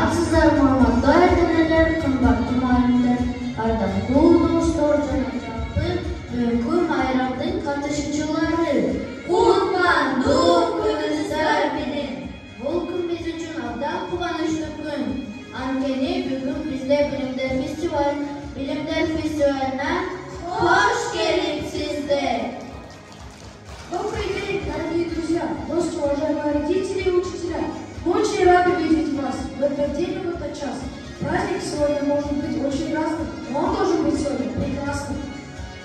Арсыздар маалыматтар денелер, кымбаттуу маалымдар, ардактуу достор жана жалпы бүгүнкү майрамдын катышуучулары. Кутмандуу күнүңүздөр менен. Бул күн биз үчүн абдан кубанычтуу күн. Анткени бүгүн бизде билимдер фестивалына кош келипсиздер. Добрый день, дорогие друзья, гости, уважаемые родители и учителя. Мы очень рады видеть вас в этот день и в этот час. Праздник сегодня может быть очень разным, но он должен быть сегодня прекрасным.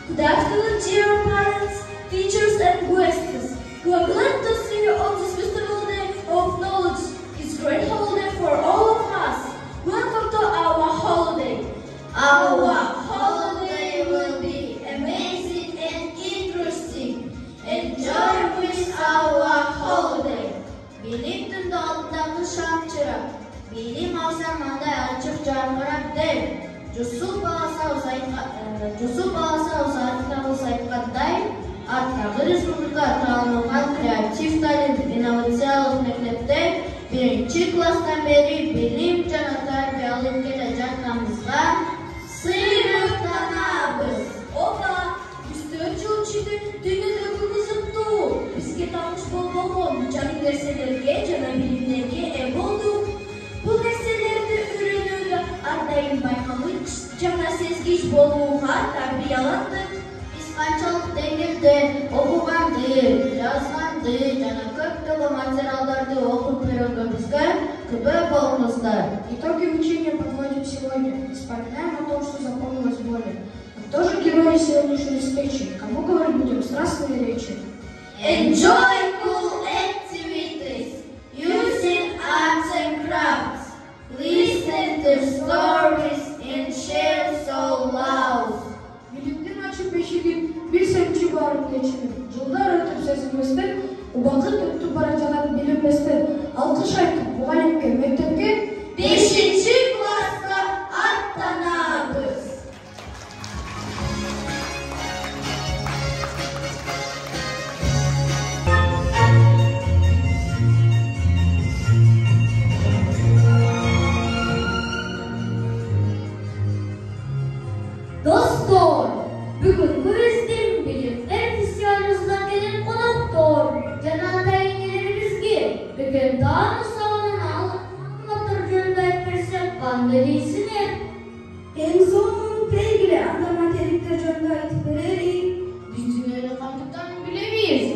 Good afternoon, dear parents, teachers and guests. We are glad to see you on this festival day of knowledge. It's a great holiday for all of us. Welcome to our holiday. Our holiday will be amazing and interesting. Enjoy with our holiday. Bilim tunda altındaki şamçırak. Bilim alsam manda açık camırak der. Jusuf balasa uzaytkanday. Artkağı Respublika tanınan kreatif talim innovasyonel mektepte birinci klastan beri bilim jana tarbiya alıp kele жатканыбызга сыймыктанабыз. Opa, biz 4 yıl içinde dünyadaki kızıktı. Bizge tanış bolmağın canı derselerge, cana bilimlerge ev olduk. Bu derselerde öğrenöyle ardayım baykalık, cana sezgiç bolluğa tarbiyalandık. Biz kançalık dengilde okugandı, жазганды, жана көптөгөн материалдарды окуп үйрөнгөнүбүзгө күбө болуңуздар. Итоги учения подводим сегодня. Вспоминаем о том, что запомнилось более. А кто же герои сегодняшней встречи? Кому говорить будем страстные речи? Enjoy cool activities using arts and crafts. Listen to stories and share so loud. Bilimden açıp beşigip bir sevçi varım geçinip. Жылдар өтүп сезилместен, убакыт өтүп бара жатат билинбестен. Алкыш айтып, мугалимге, мектепке 5-ci класска аттанабыз. Dostlar, bugün bizdin bilimler festivalimizden gelen konuklar, cana tayinlerimizge, bugün dağını salonun anlatır jönünde etmersek kandı deysiniz. En son belgili anda materyallikler jönünde aytıp bereriz. Biz dünyada kandikten bilemeyiz.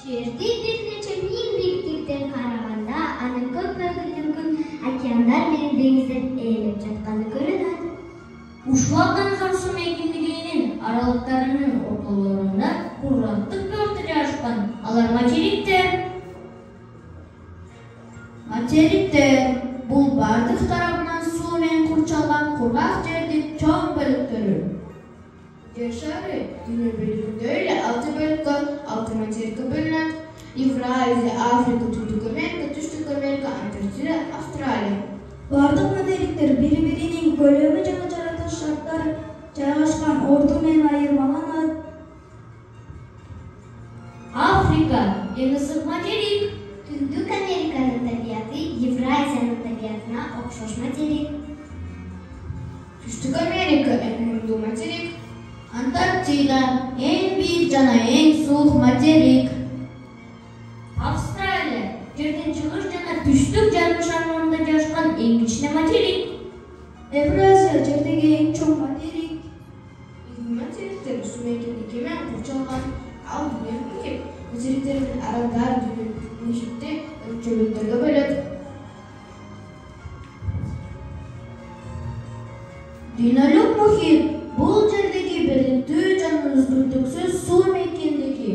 Жерде бирнече миң бийликтен караганда анын көп бөлүгү океандар менен деңиздер ээлеп жатканы көрүнөт. Ушулардан соң суу мейкиндигинин аралыктарынын ортолорунда кургактык бөртү жашкан. Алар материктер. Материктер бул бардык тарабынан суу менен курчалган кургак жердин чоң бөлүктөрү. Жер шары дүйнө бөлүгүндө эле 6 бөлүккө, 6 материкке бөлүнөт. Евразия, Африка, Түштүк Америка, Антарктида, Австралия. Бардык материктер бири-биринин көлөмү жана жаратылыш шарттары жайгашкан орду менен айырмаланат. Африка эң ысык материк. Түндүк Американын табияты Евразиянын табиятына окшош материк. Түштүк Америка эң муңдуу материк. Антарктида эң бийик жана эң суук материк. Австралия жерден чыгыш жана түштүк жарым шарында жашкан эң кичине материк. Евразия жердеги эң чоң материк. Биздин материктер суу мейкиндиги менен курчалган. Ал дүйнө мухит материктердин аралдар дүйнөлүк мухитти өлчөмдөргө бөлөт. Дүйнөлүк мухит бул жердеги беликтүү жана үздүктүксүз суу мейкиндиги.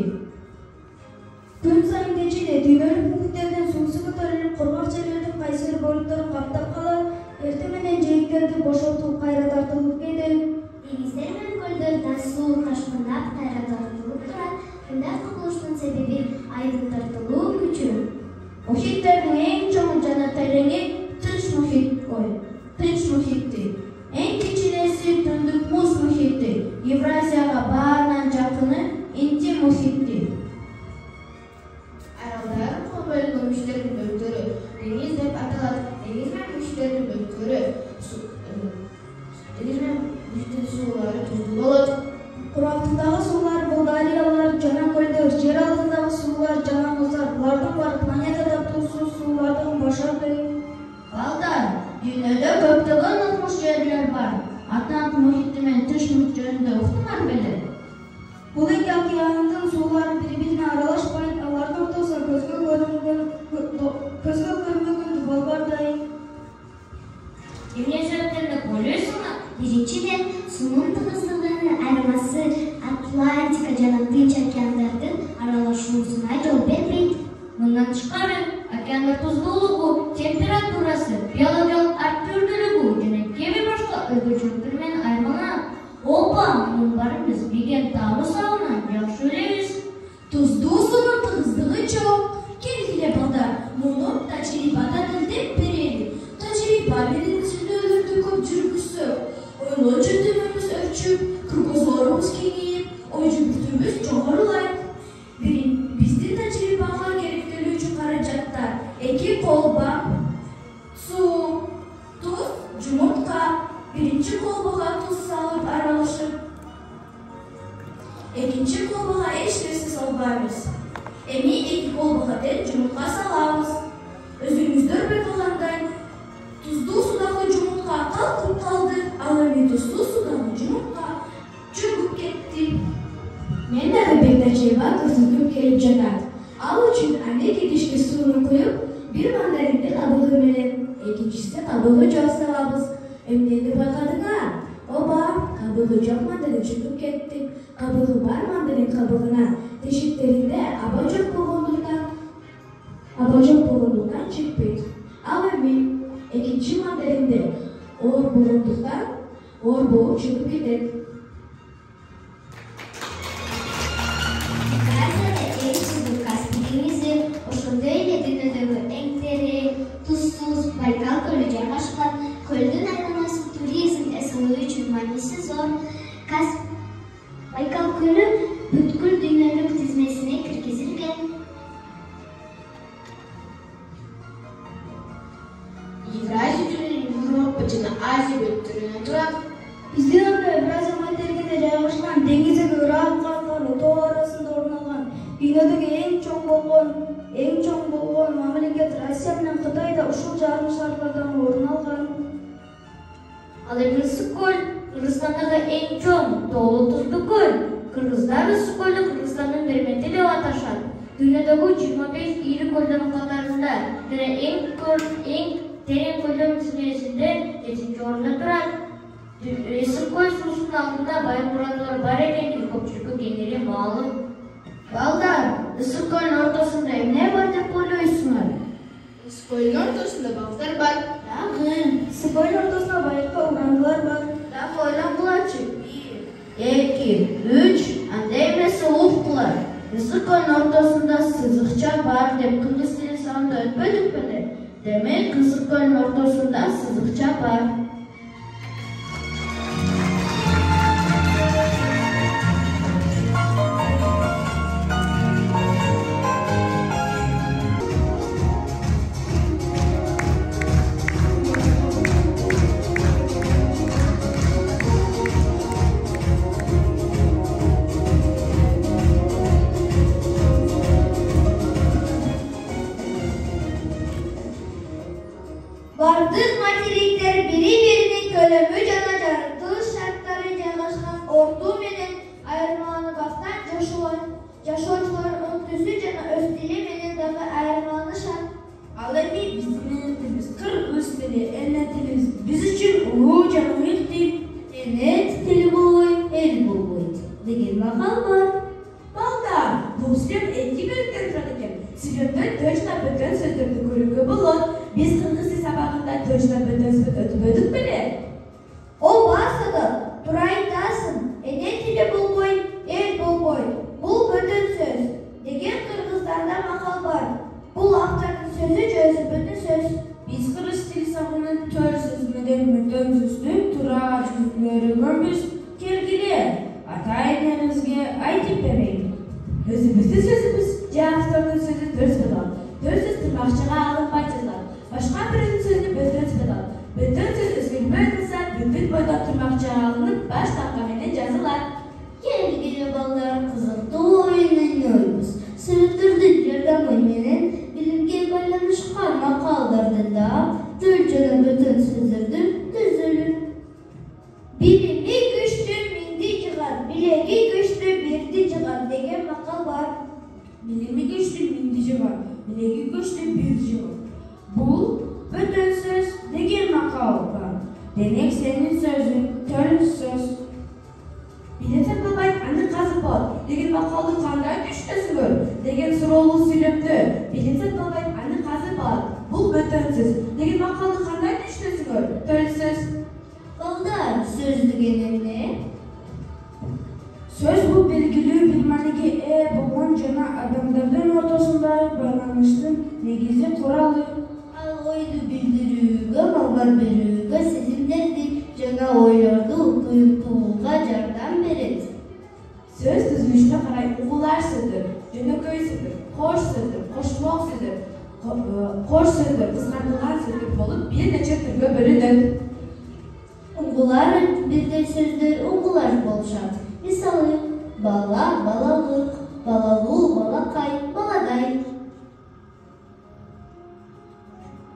Күн сайын кечинде дүйнөлүк мухиттерден суусу көтөрүлүп кургак жерлердин кайсы бир бөлүктөрү каптап калат. Эртең менен жээктерди бошотуп кайра тартылып кетет. Деңиздер менен көлдөрдөн суу ташкындап кайра тартылып турат. Мындай кубулуштун себеби айдын тартылуу күчү. Мухиттердин эң чоңу жана тереңи Тынч мухитти. Эң кичинеси Түндүк муз мухитти. Евразияга баарынан жакыны Инди мухитти. Аралдар кол бөлүнгөн миштердин өлкөлөрү деңиз деп аталат. Деңиз менен миштердин Dünyoda köptөгөн okumuş yerler var. Atlantik muhiti men tış muhit жөнүндө уктуңар беле? Бул эки океандын суулары бири-бирине аралашпай, алардын ортосуна көзгө көрүнбөгөн дубалбардай. Эмне себептен деп ойлойсуңар? Биринчиден, суунун тыгыздыгынын айырмасы Атлантика жана Тынч океандардын аралашуусуна жол бербейт. Мындан тышкары, океандар туздуулугу, температурасы, биологиялык әртүрлүүлүгү жана кээ бир башка өзгөчөлүктөр менен айырмаланат. Опа, мунун баарын биз Биген таалы сабынан жакшы билебиз. Туздуу суунун тыгыздыгы чоң. Келгиле балдар, муну тажрыйбада билдеп берели. Тажрыйба менен сүйлөөлөрдү көп жүргүзсөк, ойлоо жөндөмүбүз өрчүп, кыргызларыбыз кеңейип, ой жүгүртүүбүз жогорулайт. Биздин тажрыйбага керектелүүчү каражаттар: 2 колба, суу, туз, жумуртка. Биринчи колбага туз салып аралашып, экинчи колбага эч нерсе салбайбыз. Эми 2 колбага тең жумуртка салабыз. Өзүңүздөр байкагандай, туздуу судагы жумуртка калкып калды, ал эми тузсуз судагы жумуртка чөгүп кетти. Мен дагы бир тажрыйба көрсөткүм келип жатат. Ал үчүн аны кидишке сууну куюп, бир мандаринди кабыгы менен, экинчисине кабыгы жок салабыз. Эмнени байкадыңар? Оба, кабыгы жок мандарин чөгүп кетти. Кабыгы бар мандарин кабыгына тешиктеринде аба жок болгондуктан чыкпайт. Ал эми экинчи мандаринде оор болгондуктан оор болуп чөгүп кетет. Ошондой эле дүйнөдөгү эң терең, тузсуз Байкал көлү жайгашкан. Көлдүн айланасы туризм эсеби үчүн мааниси зор. Байкал көлү бүткүл дүйнөлүк тизмесине киргизилген. Евразия жөнүндө Европа жана Азия бөлүктөрүнөн турат. Биздин анда Евразия материгинде жайгашкан, деңиздеги Урал калканы тоо арасында орун алган, дүйнөдөгү эң чоң болгон мамлекет Россия менен Кытай да ушул жарым шарлардан орун алган. Ал эми Ысык көл Кыргызстандагы эң чоң тоолуу туздуу көл. Кыргыздар Ысык көлдү Кыргызстандын Мерменти деп аташат. Дүйнөдөгү 25 ири көлдөрдүн катарында жана эң терең көлдөр тизмесинде 7-чи орунда турат. Ысык көл суусунун алдында байыр мурандылар бар экени көпчүлүккө кеңири маалым. Балдар, Ысык көлдүн ортосунда эмне бар деп ойлойсуңар? Ысык көлдүн ортосунда балыктар бар. Ысык көлдүн ортосунда байыркы урандылар бар. Дагы ойлонгулачы. 1, 2, 3, андай эмесе уктуңар. Ысык көлдүн ортосунда сызыкча бар деп кыргыз тили сабында өтпөдүк беле? Демек, Ысык көлдүн ортосунда сызыкча бар. Бардык материктер бири-биринин көлөмү жана жаратылыш шарттары жайгашкан орду менен айырмаланбастан жашоочулардын түсү жана өз тили менен дагы айырмаланышат. Ал эми биздин тилибиз кыргыз тили, эне тилибиз биз үчүн улуу жана уюк тил. Эне тили болбойт, эл болбойт деген макал бар. Балдар, бул сүйлөм эки бөлүктөн турат экен. Сүйлөмдө точно бөтөн сөздөрдү көрүүгө болот. Биз кыргыз тил сабагында точно бөтөн сөз өтпөдүк беле? Ооба Садыр, туура айтасың. Эне тили болбойт, эл болбойт. Бул бөтөн сөз деген кыргыздарда макал бар. Бул автордун сөзү же өзүбүздүн сөз. Биз кыргыз тил сабагынын төр сөз менен бөтөн сөздүн туура жүргөнгөнбүз. Келгиле, ата-энемизге айтып берейин. Өзүбүздүн сөзүбүз же автордун сөзү төр сөз ал. Төр сөз тырнакчага алынбай жазылат. Башка биринин сөзү бөтөн сөз ал. Бөтөн сөз өзгөрбөй калса бүт бойдо тырнакчага алынып баш тамга менен жазылат. Келгиле балдар, кызыктуу оюн ойнойбуз. Сүрөттөрдүн жардамы менен билимге байланышкан макалдарды да төл жана bütün sözlerdir düzülür. Bilimi güçlü mindi çıkar, bilegi güçlü birdi çıkar degen makal var. Bilimi güçlü mindici var, bilegi güçlü birci var. Bu bütün söz degen makal var. Demek senin sözün, törün söz. Bilete babay anı kazı bol, degen makalı kanday düştesi var. Degen sırolu sürekli. Bilete babay anı kazı bol, bu bütün söz. Degen makalı kanday düştesi var, törün söz. Balda sözlü genelde. Söz bu belgili bilmeliğe boğan cana adamlardan ortasında bağlanıştın negizi kuralı. Al oydu bildirüge, malbar berüge, sezimlerdi. Cana oylardı, duyumtuğuga cardan beret. Söz düzülüşüne karay uğular sözdür, cönököy sözdür, hoş sözdür, hoşmoq sözdür, hoş sözdür, kıskantılan sözdür bolup bir neçe türge bölüdür. Ungular birde sözler ungular bolşat. Misalı bala, balalık, balalu, balakay, baladay.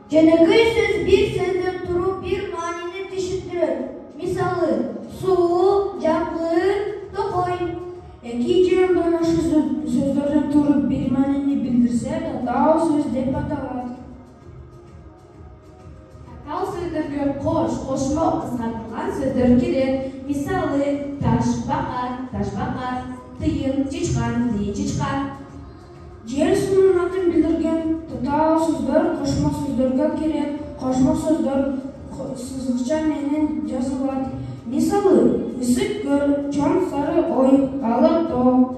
Cenegöy söz bir sözden turup bir manini düşündürür. Misalı su, caplı, tokoy. İki cümleden aşı sözlerden turup bir manini bildirse de daha söz dep atalar. Takal sözdürge hoş, hoşmoq kıskantılan sözdür kirir. Misalı taş bakar, tıyın, çiçkan, tıyın, çiçkan. Ciğer sununatın bildirgen tuta sözler koşma sözlerge kirer. Koşma sözler sızıkça menen жазылат. Misalı ısık göl, çam sarı oy, alıp doğ.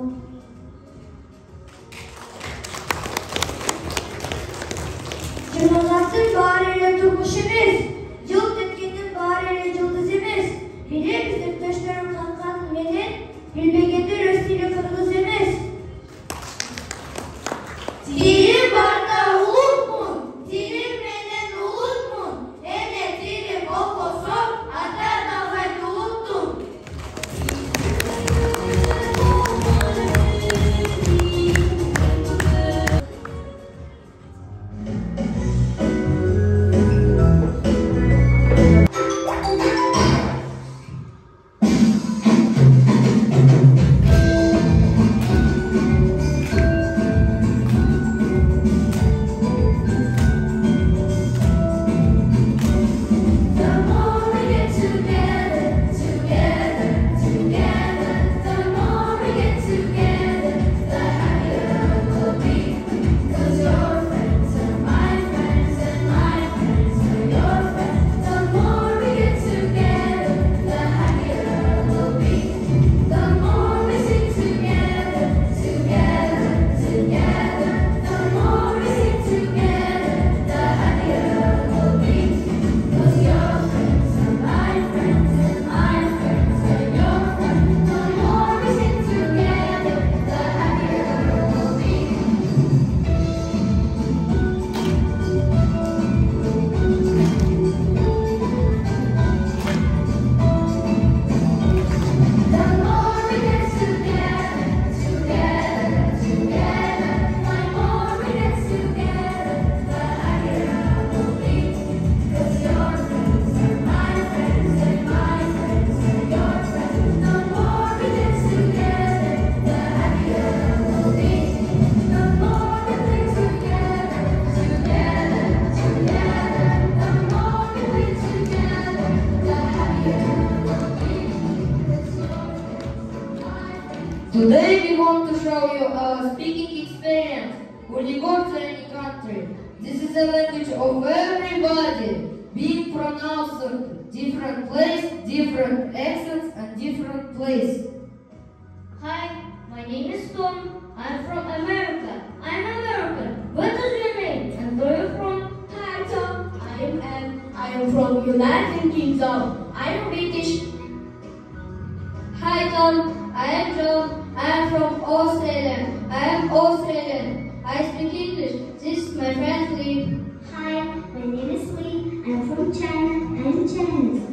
Cırmalattır bağırıyla durmuş imiz. Cılk etkenin bağırıyla cıldız imiz. Bilir bizim taşların kankan menin. Bilmegende röstiyle kırgız imiz. Dilim barda ulut mu? Dilim menen ulut mu? Ene dilim okosom, atar navay buluttum. Today we want to show you our speaking experience. When you go to any country, this is the language of everybody, being pronounced different place, different accents and different place. Hi, my name is Tom. I'm from America. I'm American. What is your name? And where are you from? Hi Tom, I am Anne. I am from United Kingdom. I am British. Hi Tom, I am John. I am from Australia. I am Australian. I speak English. This is my friend Lee. Hi, my name is Lee. I'm from China. I'm Chinese.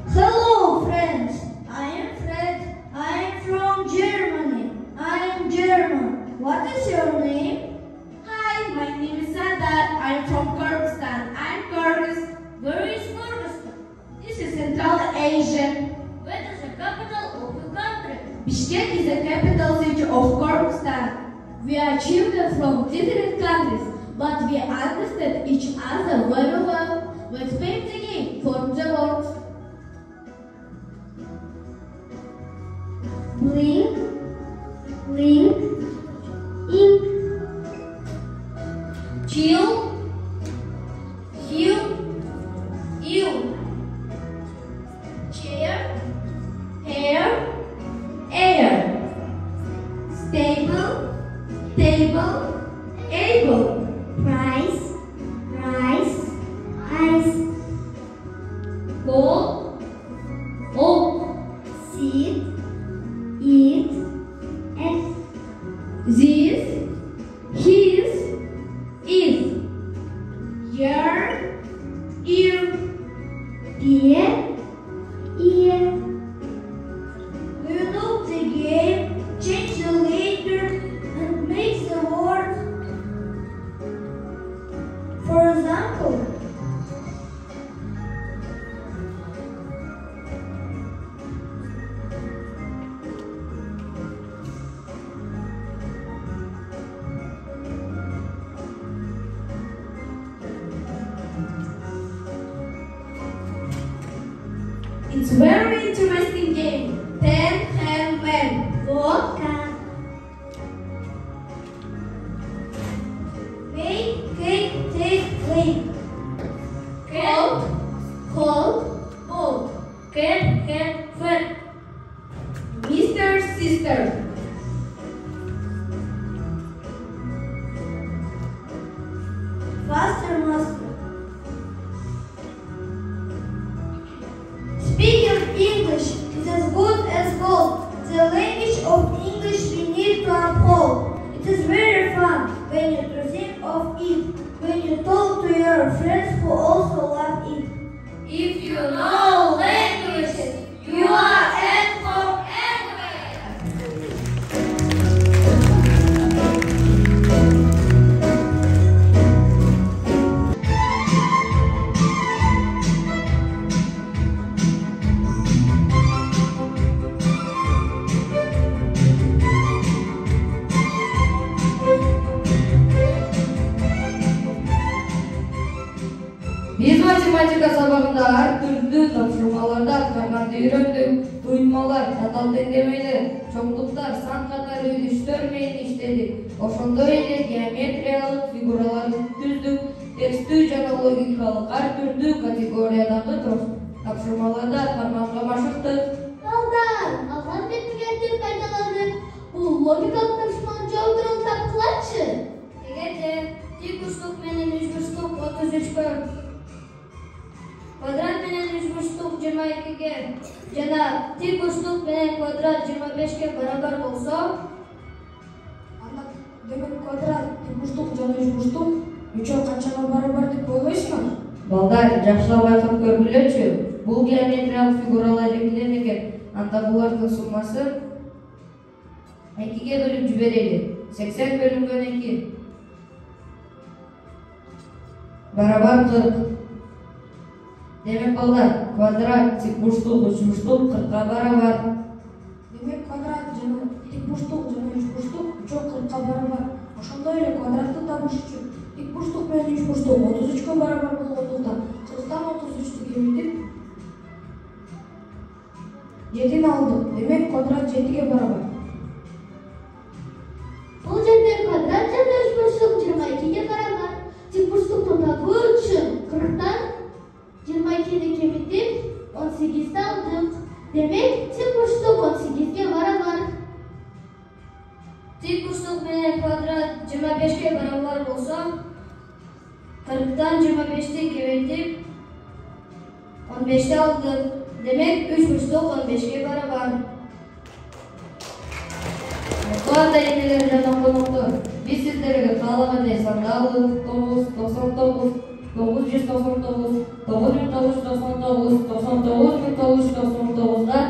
Hello, friends. I am Fred. I am from Germany. I am German. What is your name? Hi, my name is Sadar. I'm from Kyrgyzstan. I'm Kyrgyz. Where Asia. What is the capital of the country? Bishkek is the capital city of Kyrgyzstan. We are children from different countries, but we understand each other very well. Let's play the game. Form the words. Blink, blink, ink. Chill, heal, ill. Chair, hair, air. Stable, table, able. Price, rice, ice. Gold, oak. Sit, eat, and This, his, is. Year, ear. beer, ear. Do you know the game? Change the letter and make the word. For example, It's very interesting game. 10 handmen. Vodka, make, cake, take, lake. Cold, Cold, boat. Cat, cat, fat. Mr. Sister. Faster, master. Speaking English is as good as gold. The language of English we need to uphold. It is very fun when you think of it, when you talk to your friends who also love it. If you know languages, you are at home anywhere. Biz matematika sabagında her türlü topşurmalarda atkarmandı öğrendik. Tuymalar, çatal dengemeler, çoğunluklar, san katarı üstörmeyin işledik. Oşonda öyle geometriyalık figuralar düzdük. Tekstü jana logikalık her türlü kategoriyadaki topşurmalarda atkarmanға başıktık. Балдар, алған бетігерді пайдаланып, бұл логикалық тапшырманы жауабын тапқыларшы. Егерде тик ұштық менен үч ұштық 33-ке, квадрат менен үч ұштық 22-ге, жана тик ұштық менен квадрат 25-ке барабар болсо, Demek kvadrat, burçluk, canı üç burçluk. Üçe kaçana barabar деп ойлойсуңар? Балдар, жакшылап байкап көргүлөчү. Бул геометриялык фигуралар жеңилен экен. Анда булардын суммасы 2-ге бөлүп жиберели. 80 бөлүнгөн 2. Барабар 40. Демек балдар, квадрат, тик бурчтук, үч бурчтук 40-ка барабар. Demek kvadrat, canı dik burçluk, canı üç burçluk. Üçe 40'a barabar. Ошондой эле квадратты табыш үчүн dik burçluk менен үч бурçluk 33-кө барабар болгондуктан 40-тан 33-тү кемитип 7-ни алдык. Демек квадрат 7-ге барабар. Бұл жерде квадрат жана үч бурчтук 22-ге барабар. Тик бурчтукту табуу үчүн 40-тан 22-ни кемитип 18-ди алдык. Демек, тик бурчтук 18-ге барабар. тик ұштық менен квадрат 25-ке барабар болсо, 40-тан 25-ти кемитип 15-ти алдык. Демек, 3 бурчтук 15-ке барабар. Куанда энелер жана коноктор, биз сиздерге каалагандай санды алдык. 9, 99, 999, 9999, 99999-га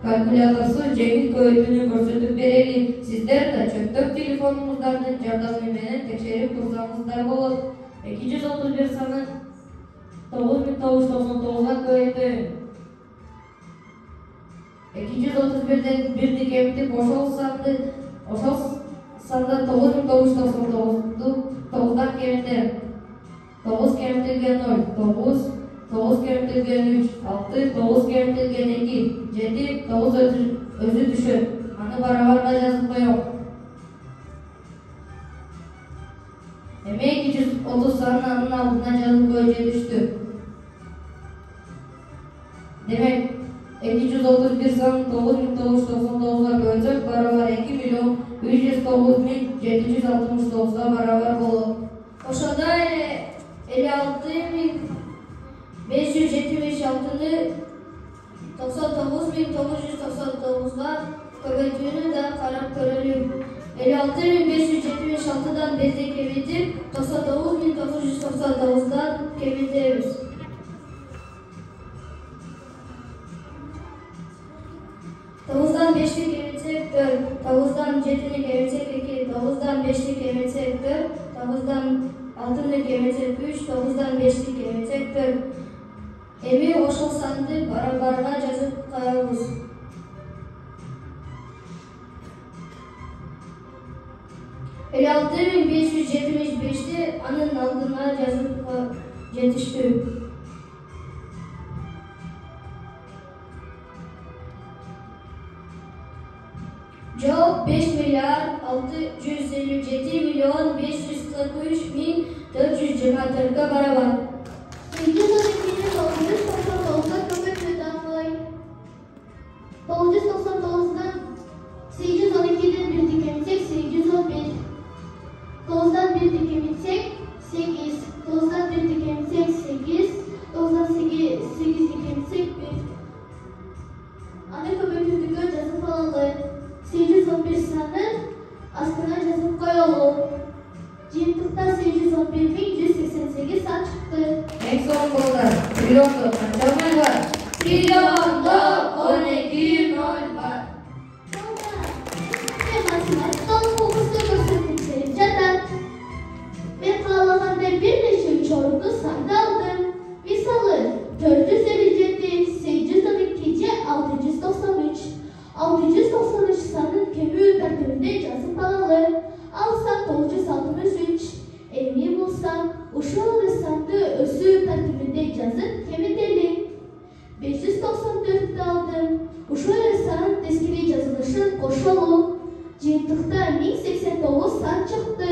калькуляторсуз жеңил көбөйтүүнү көрсөтүп берели. Сиздер да чөптөк телефонуңуздардын жардамы менен текшерип турсаңыздар болот. 231 санын 9999-га көбөйтөйүн. 731'den birdi kemitip ошол санда 9999'dan kemiter 9 kemitilgen 0, 9 kemitilgen 3, 6, 9 kemitilgen 2, 7, 9 özü düşür. Anı barabarga жазып koyok. Emeği 230 sanın anın altına жазып koyucu düştü. Demek 231 sanın 9999'a bölsek barabar 2.309.769'a barabar bolot. Ошондой эле 56.576-ны 99.999'ga көбөйтүүнү да карап көрөлү. 56.576'dan бизди кемитип 99.999'dan кемитебиз. 9'dan 5'li kemitsek 4, 9'dan 7'ni kemitsek 2, 9'dan 5'li kemitsek 4, 9'dan 6'ni kemitsek 3, 9'dan 5'li kemitsek 4. Эми ошол санды бара-барга жазып коебуз. Эле 6575'ti анын алдына жазып жетиштүү. Жооп 5.657.543.424'ga barabar. 999'dan koy. 999'dan 812'den birdi kemitsek 811. 9'dan birdi kemitsek 8. 9'dan birdi kemitsek 8. 9'dan 8'li kemitsek 1. Ana köbötürdükö жазып алалы. 811 sanın astına жазып koyalım. Жыйынтыкта 811.188 san çıktı. En son bollar. Trilyonda kança nol var? Trilyonda 12 nol var. Matematikten fokusla gösterip jatat. Ben kalağanda bir neçe uçoruklu sayda aldım. Misalı 457, 812, 693. 693 sanın kemü tertibinde yazıp alalı. Alsan 963. Emin olsan uşağı sandı özü tertibinde yazıp kemitelim. 594'te aldım. Uşağı sanın teskili yazılışın koşalım. Жыйынтыкта 1089 san çıktı.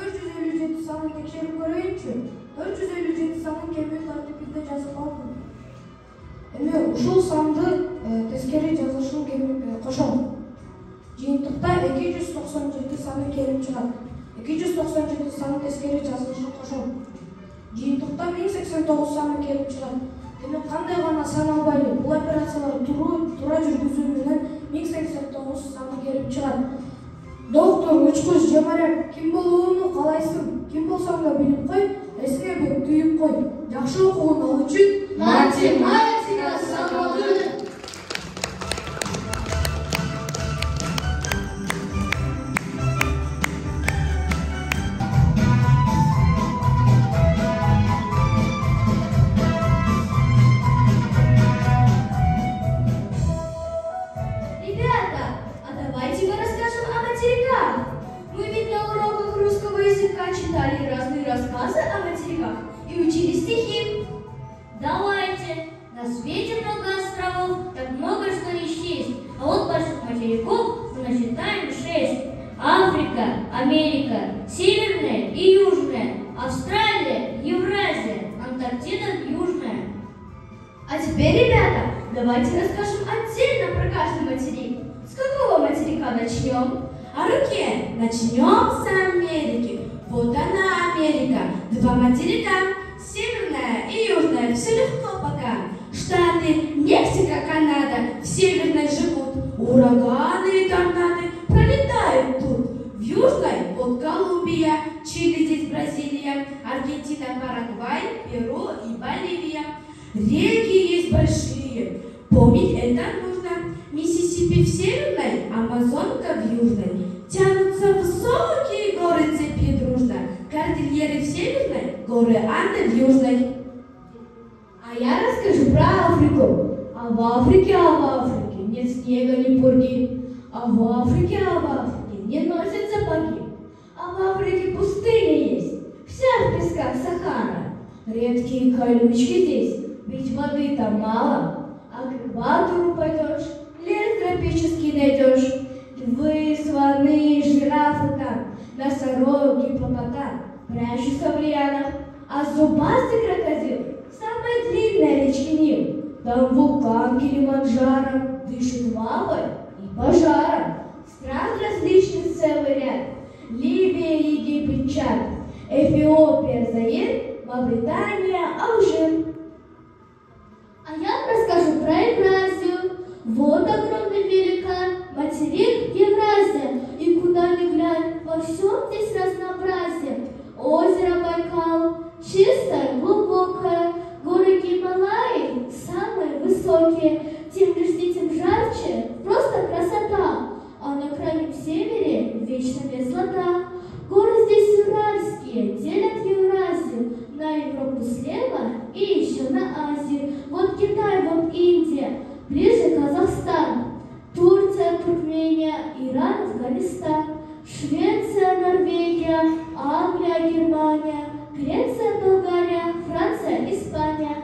457 sanı tekşerip göreyinçi. 457 sanın kemü tertibinde yazıp aldım. Эми ушул санды тескери жазылышын кошом. Жыйынтыкта 297 саны келип чыгат. 297 саны тескери жазылышын кошом. Жыйынтыкта 1089 саны келип чыгат. Демек кандай гана сан албайлы бул операциялар туура жүргүзүү менен 1089 саны келип чыгат. Доктор, учкуч, жамарак, ким болууну каалайсың? Ким болсоң да билип кой, эсиңе бек түйүп кой. Жакшы окугун ал үчүн Matematika sanalı. Ребята, а давайте-ка расскажем о материках. Мы ведь на уроках русского языка читали разные рассказы о материках и учили стихи. Давайте. На свете много островов, так много, что не счесть. А вот больших материков мы насчитаем 6. Африка, Америка, Северная и Южная, Австралия, Евразия, Антарктида, Южная. А теперь, ребята, давайте расскажем отдельно про каждый материк. С какого материка начнем? О руке начнем с Америки. Вот она, Америка. Два материка. Северная и южная, все легко пока. Штаты, Мексика, Канада, в северной живут. Ураганы и торнады пролетают тут. В южной вот Колумбия, Чили, здесь Бразилия, Аргентина, Парагвай, Перу и Боливия. Реки есть большие, помнить это нужно. Миссисипи в северной, Амазонка в южной. Тянутся высокие горы цепи дружно. Кордильеры в северной, горы Анды в южной. А я расскажу про Африку. А в Африке нет снега ни пурги. А в Африке не носят сапоги. А в Африке пустыня есть, вся в песках Сахара. Редкие колючки здесь, ведь воды там мало. А к экватору пойдешь, лес тропический найдешь. Львы, слоны, жирафы там, носороги, гиппопотам прячутся в лианах. А зубастый крокодил в самой длинной речке Нил. Там вулкан Килиманджаро дышит лавой и пожаром. Стран различных целый ряд. Ливия, Египет, Чад, Эфиопия, Заир, Мавритания, Алжир. А я расскажу про Евразию. Вот огромный великан, материк Евразия. И куда ни глянь, во всем здесь разнообразие. Озеро Байкал, чистое, глубокое. Горы Гималаи самые высокие. Тем лишь тем жарче, просто красота. А на крайнем севере вечно мерзлота. Горы здесь уральские, делят Евразию на Европу слева и еще на Азию. Вот Китай, вот Индия, ближе Казахстан, Турция, Туркмения, Иран, Афганистан, Швеция, Норвегия, Англия, Германия, Греция, Болгария, Франция, Испания.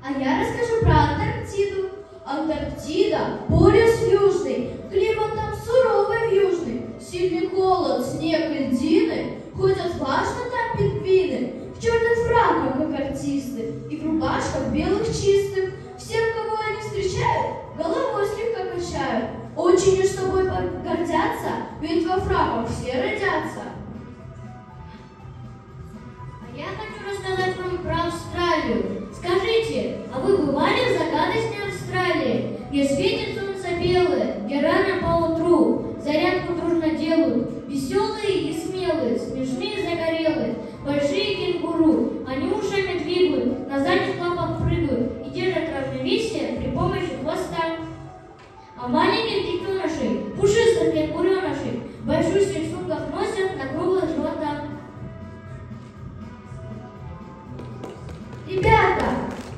А я расскажу про Антарктиду. Антарктида – полюс южный, климат там суровый южный, сильный холод, снег и льдины, ходят влажно там пингвины, в черных фраках, как артисты, и в рубашках белых чистых. Всем, кого они встречают, головой слегка качают, очень уж тобой гордятся, ведь во фраках все родятся. А я хочу рассказать вам про Австралию. Скажите, а вы бывали в загадочной Австралии, где светит солнце белое, где рано поутру зарядку дружно делают, веселые и смелые, смешные загорелые, большие кенгуру, они ушами двигают, на задних лапах прыгают и держат равновесие при помощи хвоста. А маленьких детенышей, пушистых кенгуренышей, большущих сумках носят на круглых животах. Ребята,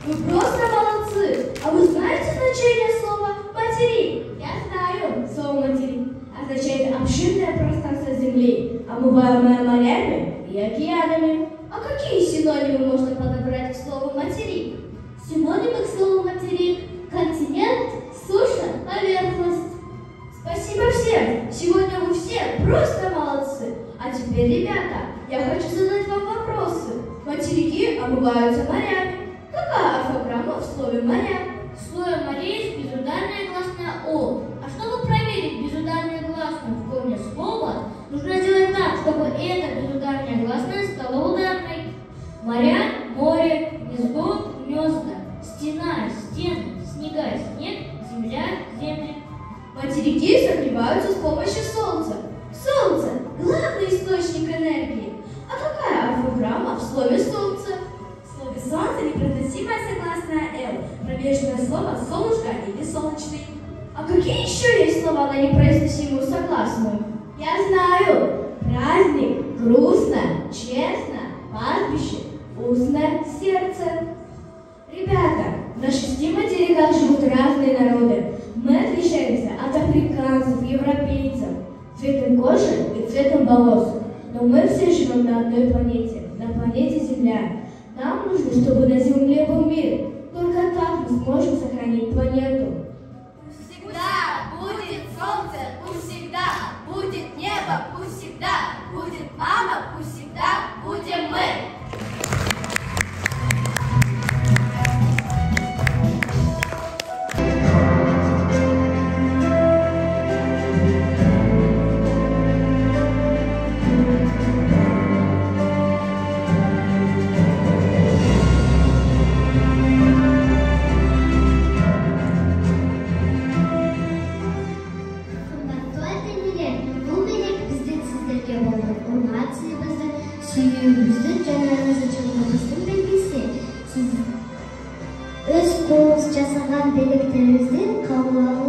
вы просто молодцы! А вы знаете значение слова «материк»? Я знаю. Слово «материк» означает обширное пространство Земли, омываемое морями и океанами. А какие синонимы можно подобрать к слову «материк»? Синонимы к слову «материк» – континент, суша, поверхность. Спасибо всем! Сегодня вы все просто молодцы! А теперь, ребята, я хочу задать вам вопросы. Материки омываются морями. Какая орфограмма в слове «моря»? В слове «моря» есть безударная гласная «о». А чтобы проверить безударную гласную в корне слова, нужно сделать так, чтобы эта безударная гласная стала ударной. Моря, море, гнездо, гнезда, стена, стены, снега, снег, земля, земли. Материки согреваются с помощью солнца. Солнце – главный источник энергии. А какая орфограмма в слове «солнце»? В слове «солнце» непроизносимая согласная «л», пробежное слово «солнышко» или «солнечный». А какие еще есть слова на непроизносимую согласную? Я знаю. Праздник, грустно, честно, пастбище, вкусно, сердце. Ребята, на 6 материках живут разные народы. Мы отличаемся от африканцев, европейцев, цветом кожи и цветом волос. Но мы все живем на одной планете, на планете Земля. Нам нужно, чтобы на Земле был мир. Только так мы сможем сохранить планету. Пусть всегда будет солнце, пусть всегда будет небо, пусть всегда будет мама, пусть всегда будем мы. Сүйүүбүздүн жанарыңызды жылуубуздун белгиси. Сиз өз колуңуз жасаган белектериңизди кабыл